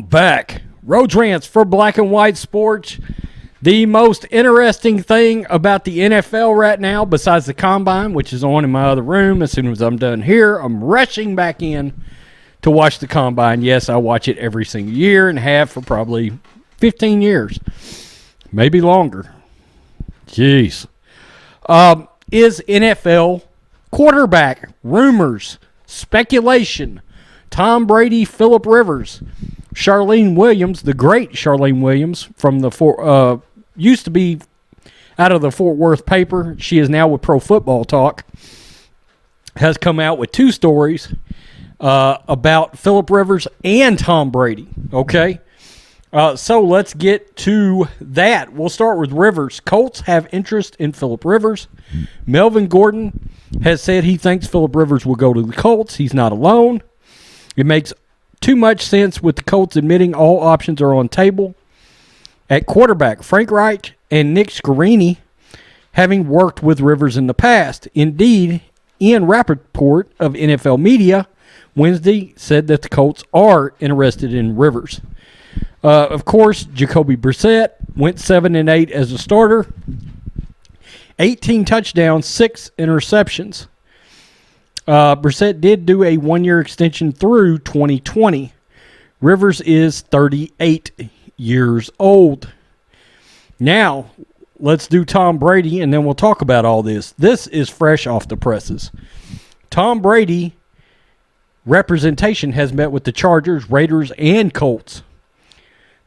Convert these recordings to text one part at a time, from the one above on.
back. Road Rants for Black and White Sports. The most interesting thing about the NFL right now, besides the Combine, which is on in my other room, as soon as I'm done here, I'm rushing back in to watch the Combine. Yes, I watch it every single year and have for probably 15 years. Maybe longer. Jeez. Is NFL quarterback rumors, speculation, Tom Brady, Phillip Rivers, Charlene Williams, the great Charlene Williams from the used to be out of the Fort Worth paper. She is now with Pro Football Talk. Has come out with two stories about Phillip Rivers and Tom Brady. Okay, so let's get to that. We'll start with Rivers. Colts have interest in Phillip Rivers. Melvin Gordon has said he thinks Phillip Rivers will go to the Colts. He's not alone. It makes too much sense with the Colts admitting all options are on table. At quarterback, Frank Reich and Nick Scarini having worked with Rivers in the past. Indeed, Ian Rappaport of NFL Media Wednesday said that the Colts are interested in Rivers. Of course, Jacoby Brissett went 7-8 as a starter. 18 touchdowns, 6 interceptions. Brissett did do a one-year extension through 2020. Rivers is 38 years old. Now, let's do Tom Brady, and then we'll talk about all this. This is fresh off the presses. Tom Brady representation has met with the Chargers, Raiders, and Colts.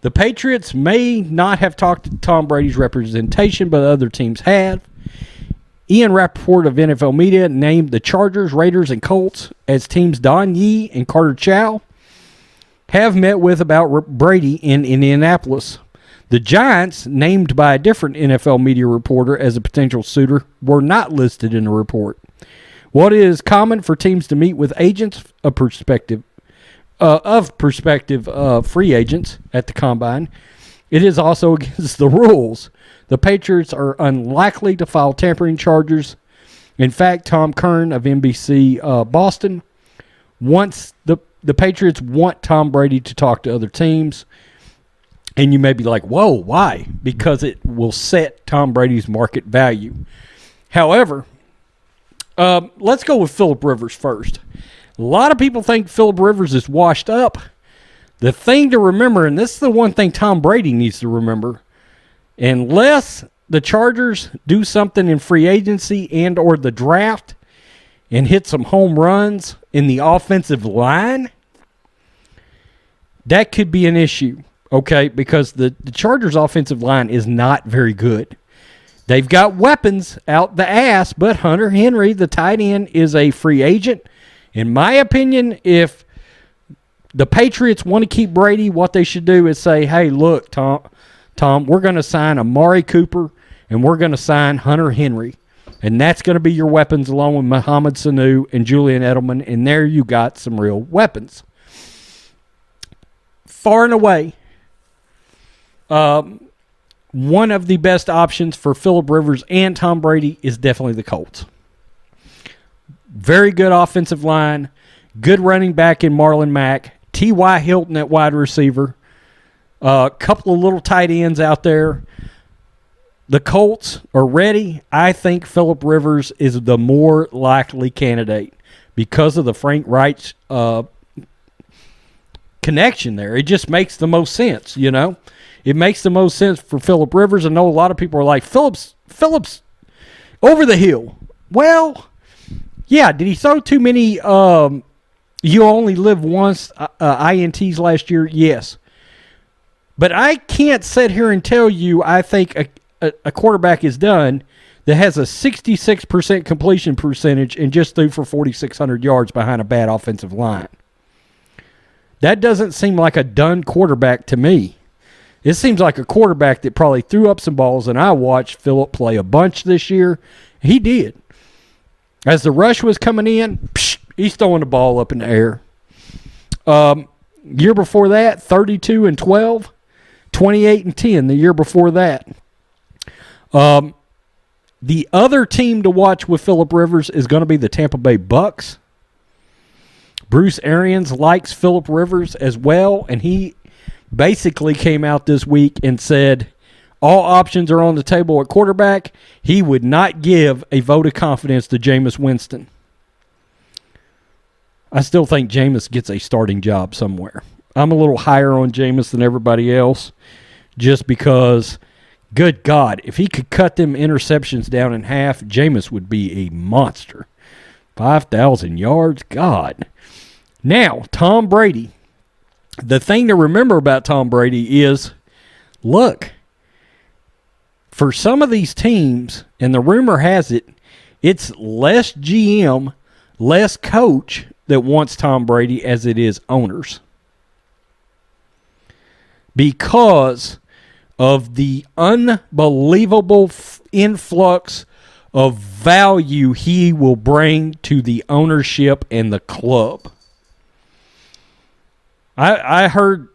The Patriots may not have talked to Tom Brady's representation, but other teams have. Ian Rappaport of NFL Media named the Chargers, Raiders, and Colts as teams Don Yee and Carter Chow have met with about Brady in Indianapolis. The Giants, named by a different NFL media reporter as a potential suitor, were not listed in the report. What is common for teams to meet with agents of prospective free agents at the Combine, it is also against the rules. The Patriots are unlikely to file tampering charges. In fact, Tom Kern of NBC Boston wants the Patriots want Tom Brady to talk to other teams. And you may be like, whoa, why? Because it will set Tom Brady's market value. However, let's go with Phillip Rivers first. A lot of people think Phillip Rivers is washed up. The thing to remember, and this is the one thing Tom Brady needs to remember, unless the Chargers do something in free agency and or the draft and hit some home runs in the offensive line, that could be an issue, okay? Because the Chargers' offensive line is not very good. They've got weapons out the ass, but Hunter Henry, the tight end, is a free agent. In my opinion, if the Patriots want to keep Brady, what they should do is say, hey, look, Tom, we're going to sign Amari Cooper, and we're going to sign Hunter Henry. And that's going to be your weapons along with Mohamed Sanu and Julian Edelman, and there you got some real weapons. Far and away, one of the best options for Phillip Rivers and Tom Brady is definitely the Colts. Very good offensive line, good running back in Marlon Mack, T.Y. Hilton at wide receiver, a couple of little tight ends out there. The Colts are ready. I think Phillip Rivers is the more likely candidate because of the Frank Reich connection there. It just makes the most sense, you know. It makes the most sense for Phillip Rivers. I know a lot of people are like, Phillips over the hill. Well, yeah, did he throw too many you only live once INTs last year? Yes. But I can't sit here and tell you I think a quarterback is done that has a 66% completion percentage and just threw for 4,600 yards behind a bad offensive line. That doesn't seem like a done quarterback to me. It seems like a quarterback that probably threw up some balls, and I watched Phillip play a bunch this year. He did. As the rush was coming in, he's throwing the ball up in the air. Year before that, 32-12, 28-10 the year before that. The other team to watch with Phillip Rivers is going to be the Tampa Bay Bucks. Bruce Arians likes Phillip Rivers as well, and he basically came out this week and said all options are on the table at quarterback. He would not give a vote of confidence to Jameis Winston. I still think Jameis gets a starting job somewhere. I'm a little higher on Jameis than everybody else just because, good God, if he could cut them interceptions down in half, Jameis would be a monster. 5,000 yards, God. Now, Tom Brady. The thing to remember about Tom Brady is, look, for some of these teams, and the rumor has it, it's less GM, less coach that wants Tom Brady as it is owners. Because of the unbelievable influx of value he will bring to the ownership and the club. I heard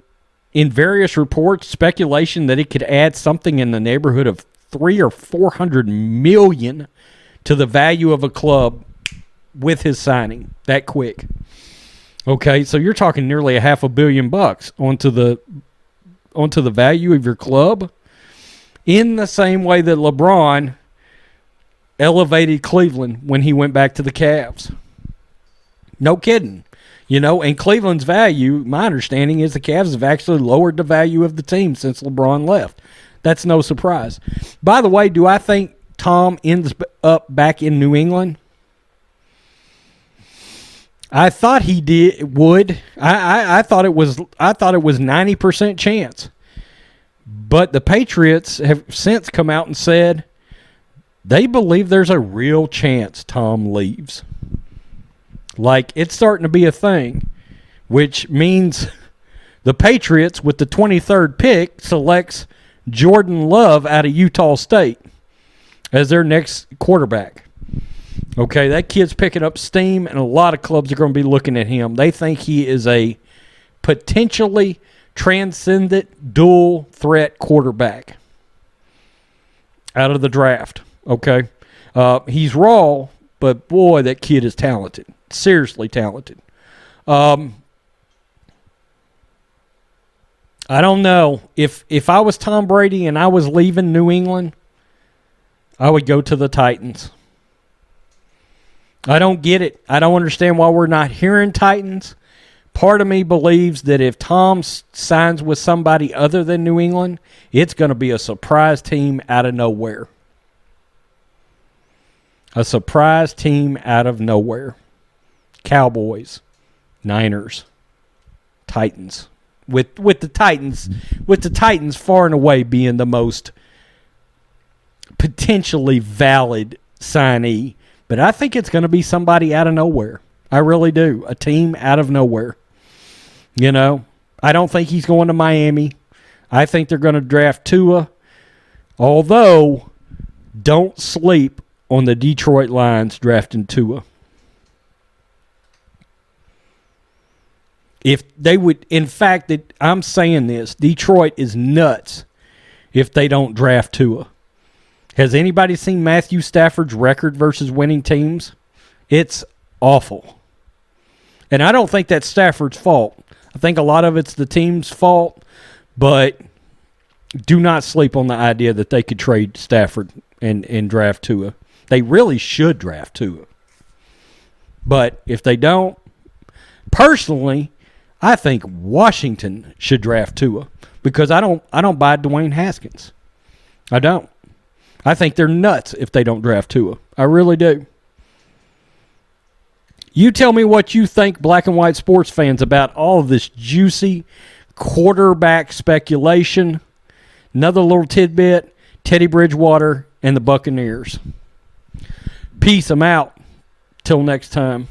in various reports speculation that it could add something in the neighborhood of $300 or $400 million to the value of a club with his signing that quick. Okay, so you're talking nearly $500 million onto the value of your club, in the same way that LeBron elevated Cleveland when he went back to the Cavs. No kidding. And Cleveland's value, my understanding is the Cavs have actually lowered the value of the team since LeBron left. That's no surprise. By the way, do I think Tom ends up back in New England? I thought he would. I thought it was 90% chance. But the Patriots have since come out and said they believe there's a real chance Tom leaves. Like, it's starting to be a thing, which means the Patriots, with the 23rd pick, selects Jordan Love out of Utah State as their next quarterback. Okay, that kid's picking up steam, and a lot of clubs are going to be looking at him. They think he is a potentially transcendent dual threat quarterback out of the draft. Okay, he's raw, but boy, that kid is talented. Seriously talented. I don't know. If I was Tom Brady and I was leaving New England, I would go to the Titans. I don't get it. I don't understand why we're not hearing Titans. Part of me believes that if Tom signs with somebody other than New England, it's going to be a surprise team out of nowhere. A surprise team out of nowhere. Cowboys, Niners, Titans. With the Titans far and away being the most potentially valid signee. But I think it's going to be somebody out of nowhere. I really do. A team out of nowhere. I don't think he's going to Miami. I think they're going to draft Tua. Although, don't sleep on the Detroit Lions drafting Tua. If they would, in fact, I'm saying this, Detroit is nuts if they don't draft Tua. Has anybody seen Matthew Stafford's record versus winning teams? It's awful. And I don't think that's Stafford's fault. I think a lot of it's the team's fault, but do not sleep on the idea that they could trade Stafford and draft Tua. They really should draft Tua. But if they don't, personally, I think Washington should draft Tua because I don't buy Dwayne Haskins. I don't. I think they're nuts if they don't draft Tua. I really do. You tell me what you think, black and white sports fans, about all of this juicy quarterback speculation. Another little tidbit, Teddy Bridgewater and the Buccaneers. Peace. I'm out. Till next time.